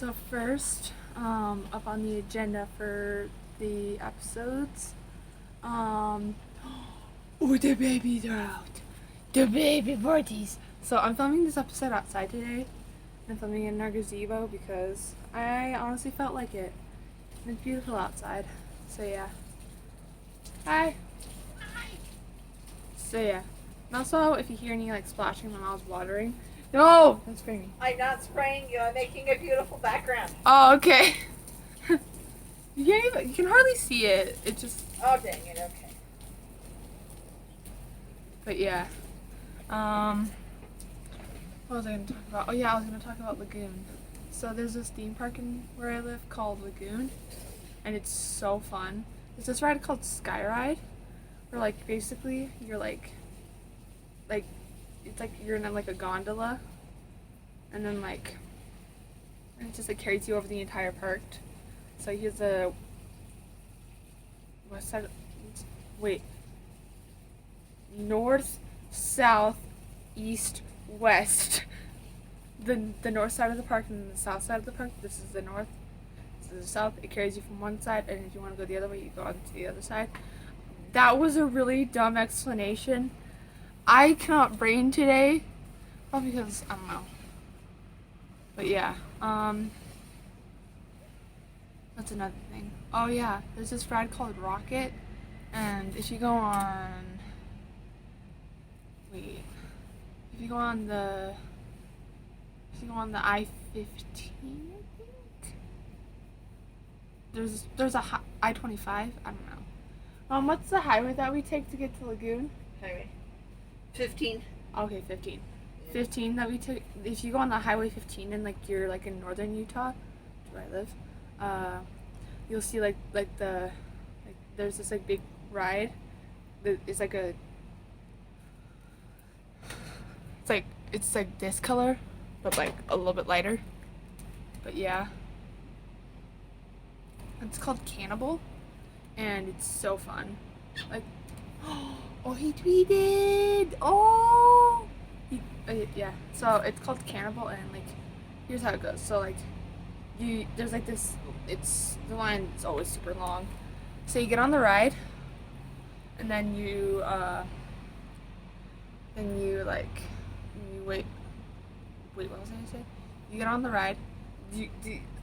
So first, up on the agenda for the episodes, um, oh, the babies are out. The baby parties. So I'm filming this episode outside today. I'm filming in our gazebo because I honestly felt like it. It's beautiful outside. So yeah. Hi. Hi. So yeah. And also, if you hear any like splashing, my mouth's watering. No, don't spray me. I'm not spraying you. I'm making a beautiful background. Oh, okay. You can hardly see it. It just. Oh, dang it. Okay. But yeah. What was I going to talk about? Oh yeah, I was going to talk about Lagoon. So there's this theme park in where I live called Lagoon, and it's so fun. There's this ride called Skyride, where like basically you're like it's like you're in like a gondola, and then and it just like carries you over the entire park. So here's the west side. Wait. North, south, east, west. The north side of the park and the south side of the park. This is the north. This is the south. It carries you from one side, and if you want to go the other way, you go on to the other side. That was a really dumb explanation. I cannot brain today. Probably because I don't know. But yeah. That's another thing. Oh yeah, there's this ride called Rocket, and if you go on the I-15, I think there's a I-25. I don't know. What's the highway that we take to get to Lagoon? Highway 15. Okay, 15. 15 that we took. If you go on the Highway 15 and like you're like in northern Utah, where I live, you'll see there's this like big ride. It's like it's like this color, but like a little bit lighter. But yeah, it's called Cannibal, and it's so fun. Like, oh, he tweeted. Oh, yeah. So it's called Cannibal, and like, here's how it goes. So like, there's like this. The line is always super long. So you get on the ride, and then you wait. Wait, what was I gonna say? You get on the ride.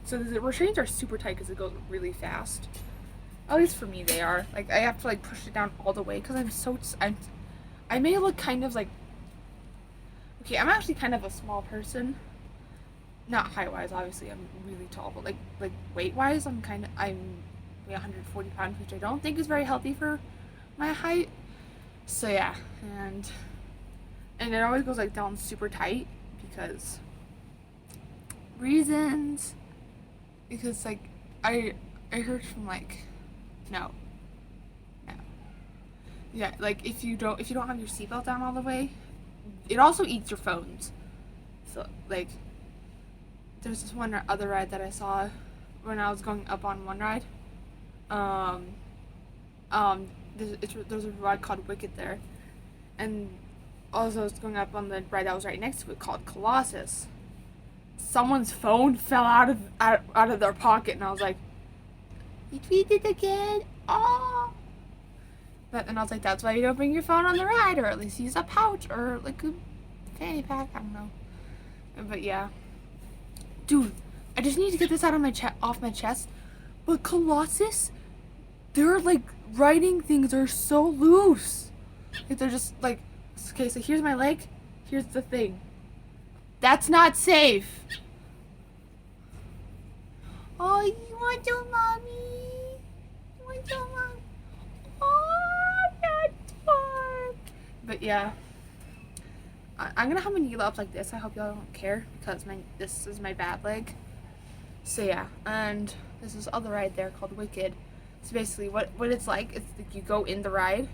So the restraints are super tight because it goes really fast. At least for me, they are. Like I have to like push it down all the way because I may look kind of like. Okay, I'm actually kind of a small person. Not height wise, obviously. I'm really tall, but like weight wise, I'm weigh 140 pounds, which I don't think is very healthy for my height. So yeah, and it always goes like down super tight because reasons. Because like I heard from like no. Yeah, like if you don't have your seatbelt down all the way, it also eats your phones. So like there's this one other ride that I saw when I was going up on one ride. There's a ride called Wicked there, and also I was going up on the ride that was right next to it called Colossus. Someone's phone fell out of their pocket, and I was like, "He tweeted again!" Oh. And I was like, "That's why you don't bring your phone on the ride, or at least use a pouch or like a fanny pack." I don't know, but yeah. Dude, I just need to get this out of off my chest. But Colossus, their like riding things are so loose. Like, they're just like, okay, so here's my leg. Here's the thing. That's not safe. Oh, you want your mommy? You want your mom? Oh, that's fun. But yeah. I'm gonna have my knee up like this. I hope y'all don't care because this is my bad leg. So yeah, and there's this other ride there called Wicked. So basically, what it's like is like you go in the ride,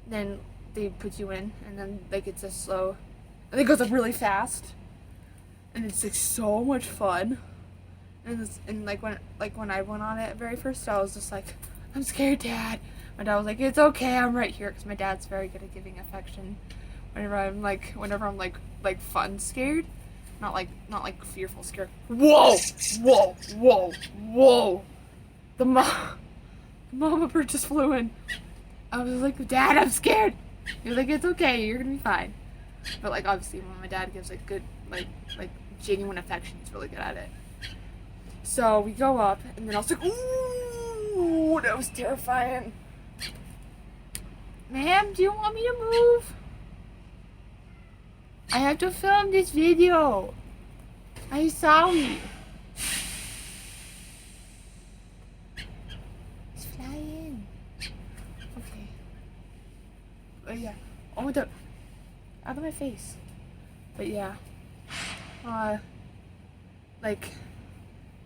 then they put you in, and then like it's a slow, and it goes up really fast, and it's like so much fun. And like when I went on it very first, I was just like, I'm scared, Dad. My dad was like, it's okay, I'm right here, because my dad's very good at giving affection. Whenever I'm like fun scared, Not like fearful, scared. Whoa! Whoa! Whoa! Whoa! The mama bird just flew in. I was like, Dad, I'm scared. He was like, it's okay, you're gonna be fine. But like obviously when my dad gives like good like genuine affection, he's really good at it. So we go up and then I was like, ooh, that was terrifying. Ma'am, do you want me to move? I have to film this video. I'm sorry. It's flying. Okay. But yeah. Oh, the out of my face. But yeah. Like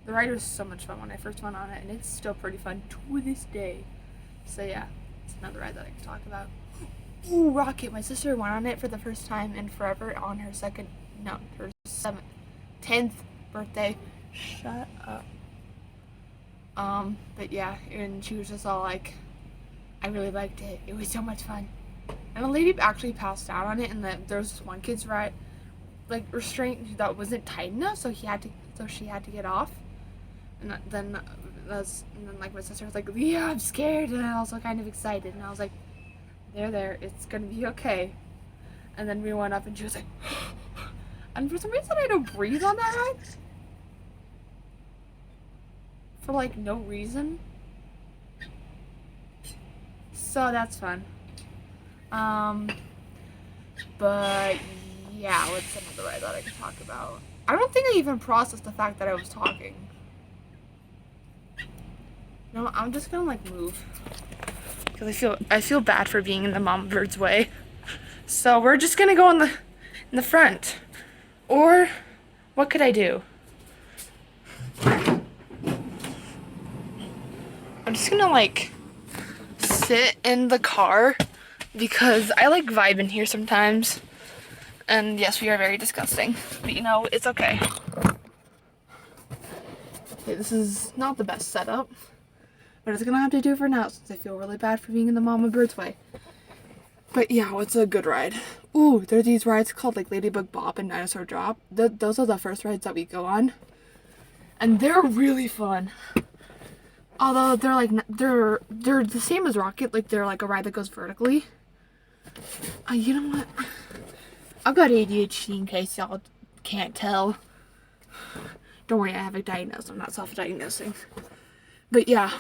the ride was so much fun when I first went on it, and it's still pretty fun to this day. So yeah, it's another ride that I can talk about. Ooh, Rocket! My sister went on it for the first time in forever on her 10th birthday. Shut up. But yeah, and she was just all like, I really liked it. It was so much fun. And a lady actually passed out on it, and there was this one kid's ride, like restraint that wasn't tight enough, so she had to get off. And then like my sister was like, Leah, I'm scared, and I was also kind of excited, and I was like, there, it's gonna be okay. And then we went up, and she was like, and for some reason I don't breathe on that ride. For like no reason. So that's fun. But yeah, what's another ride that I can talk about? I don't think I even processed the fact that I was talking. No, I'm just gonna like move. Because I feel bad for being in the mama bird's way. So we're just gonna go in the front. Or what could I do? I'm just gonna like sit in the car because I like vibe in here sometimes. And yes, we are very disgusting. But you know, it's okay. Okay, this is not the best setup. But it's gonna have to do for now since I feel really bad for being in the mama bird's way. But yeah, it's a good ride. Ooh, there are these rides called like Ladybug Bop and Dinosaur Drop. Those are the first rides that we go on. And they're really fun. Although they're like, they're the same as Rocket. Like they're like a ride that goes vertically. You know what? I've got ADHD in case y'all can't tell. Don't worry, I have it diagnosed. I'm not self-diagnosing. But yeah.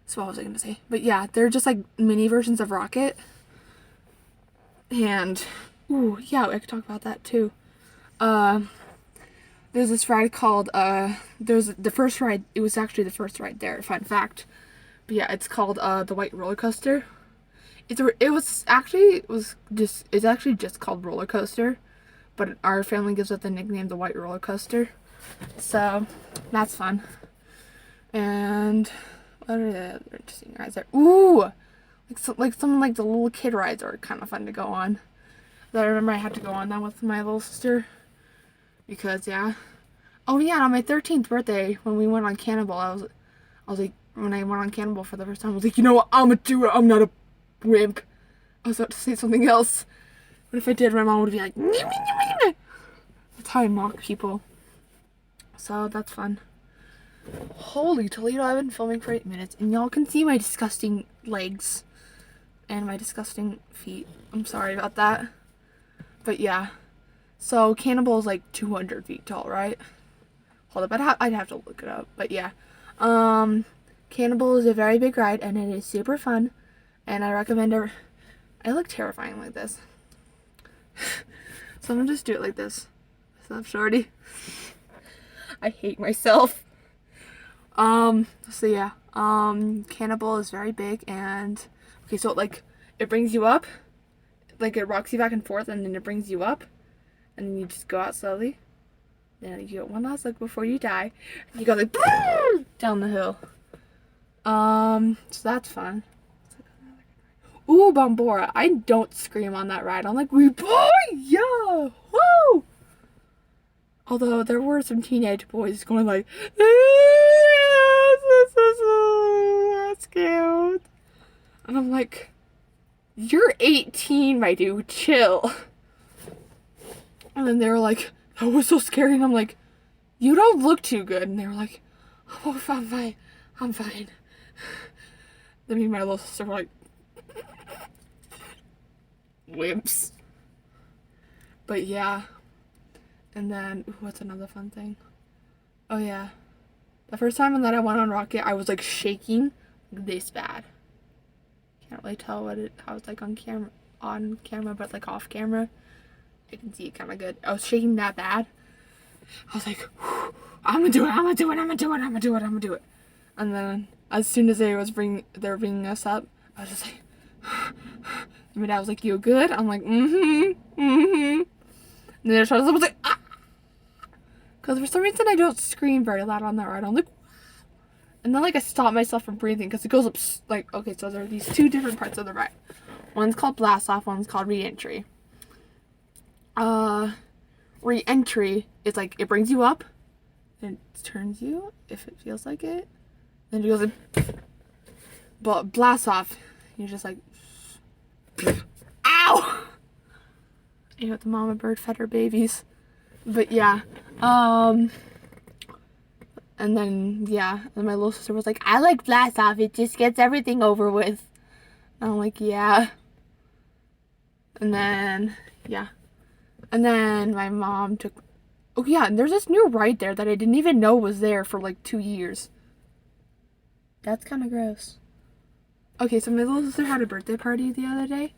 So what was I gonna say? But yeah, they're just like mini versions of Rocket. And ooh, yeah, I could talk about that too. There's this ride called there's the first ride, it was actually the first ride there, fun fact. But yeah, it's called the White Roller Coaster. It's actually just called Roller Coaster, but our family gives it the nickname the White Roller Coaster. So that's fun. And what are the other interesting rides there? Ooh, like some like the little kid rides are kind of fun to go on. I remember I had to go on that with my little sister because yeah. Oh yeah, on my 13th birthday when we went on Cannibal, I was like, when I went on Cannibal for the first time, I was like, you know what, I'm gonna do it. I'm not a wimp. I was about to say something else, but if I did, my mom would be like, that's how I mock people. So that's fun. Holy Toledo, I've been filming for 8 minutes and y'all can see my disgusting legs and my disgusting feet. I'm sorry about that. But yeah. So Cannibal is like 200 feet tall, right? Hold up, I'd have to look it up. But yeah. Cannibal is a very big ride and it is super fun. And I recommend it. I look terrifying like this. So I'm gonna just do it like this. What's up, shorty? I hate myself. So yeah, Cannibal is very big and, okay, so like, it brings you up, like it rocks you back and forth and then it brings you up, and then you just go out slowly, then you get one last look before you die, and you go like, down the hill. So that's fun. Ooh, Bombora, I don't scream on that ride, I'm like, we boy, yeah, woo! Although there were some teenage boys going like, that's cute. And I'm like, you're 18, my dude, chill. And then they were like, that was so scary. And I'm like, you don't look too good. And they were like, oh, I'm fine. I'm fine. Then me and my little sister were like, wimps. But yeah. And then, what's another fun thing? Oh yeah. The first time that I went on Rocket, I was like shaking this bad. Can't really tell how it's like on camera, but like off camera, I can see it kind of good. I was shaking that bad. I was like, I'm gonna do it, I'm gonna do it, I'm gonna do it, I'm gonna do it, I'm gonna do it. And then as soon as they were bringing us up, I was just like, and my dad was like, you good? I'm like, And then I was like, ah! Because for some reason I don't scream very loud on that ride. I'm like, and then like I stop myself from breathing because it goes up like, okay, so there are these two different parts of the ride. One's called blast off, one's called re-entry. Re-entry is like it brings you up and it turns you if it feels like it. Then it goes in. But blast off, you're just like, ow! You know, the mama bird fed her babies. But yeah. And then, yeah, and my little sister was like, I like blast off, it just gets everything over with. And I'm like, yeah. And then, yeah. And then my mom took, oh yeah, and there's this new ride there that I didn't even know was there for like 2 years. That's kind of gross. Okay, so my little sister had a birthday party the other day,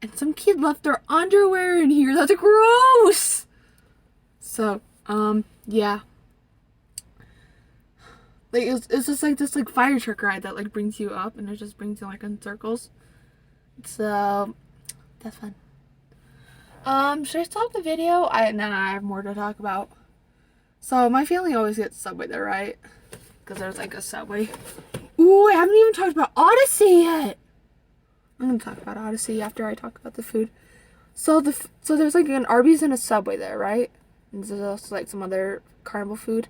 and some kid left their underwear in here. That's gross! So, yeah. Like, it's just like this, like, fire truck ride that, like, brings you up, and it just brings you, like, in circles. So, that's fun. Should I stop the video? No, I have more to talk about. So, my family always gets Subway there, right? Because there's, like, a Subway. Ooh, I haven't even talked about Odyssey yet! I'm gonna talk about Odyssey after I talk about the food. So, there's, like, an Arby's and a Subway there, right? And there's also, like, some other carnival food,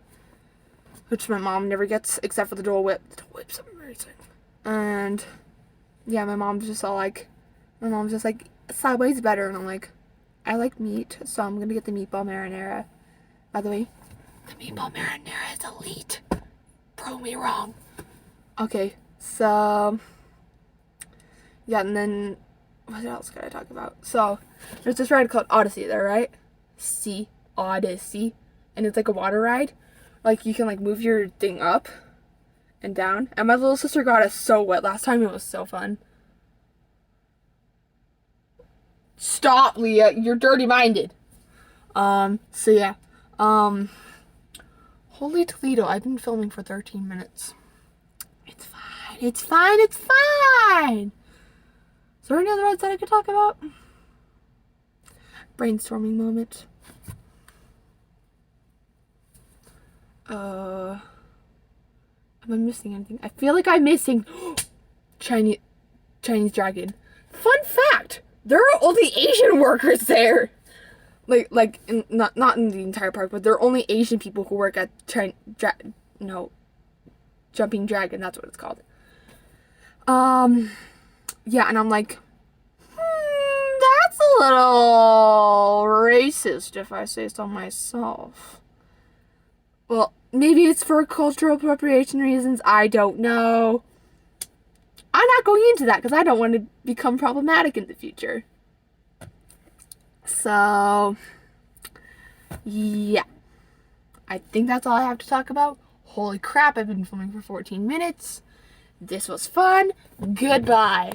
which my mom never gets, except for the Dole Whip. The Dole Whip's amazing. And, yeah, my mom's just like, Subway's better. And I'm like, I like meat, so I'm going to get the meatball marinara. By the way, the meatball marinara is elite. Prove me wrong. Okay, so, yeah, and then, what else could I talk about? So, there's this ride called Odyssey there, right? Odyssey. And it's like a water ride. Like, you can, like, move your thing up and down. And my little sister got us so wet last time. It was so fun. Stop, Leah. You're dirty-minded. So, yeah. Holy Toledo. I've been filming for 13 minutes. It's fine. It's fine. It's fine. Is there any other rides that I could talk about? Brainstorming moment. Am I missing anything? I feel like I'm missing Chinese dragon. Fun fact, there are only Asian workers there. Like not in the entire park, but there are only Asian people who work at Jumping Dragon, that's what it's called. Yeah, and I'm like, that's a little racist if I say so myself. Well, maybe it's for cultural appropriation reasons. I don't know. I'm not going into that because I don't want to become problematic in the future. So, yeah. I think that's all I have to talk about. Holy crap, I've been filming for 14 minutes. This was fun. Goodbye.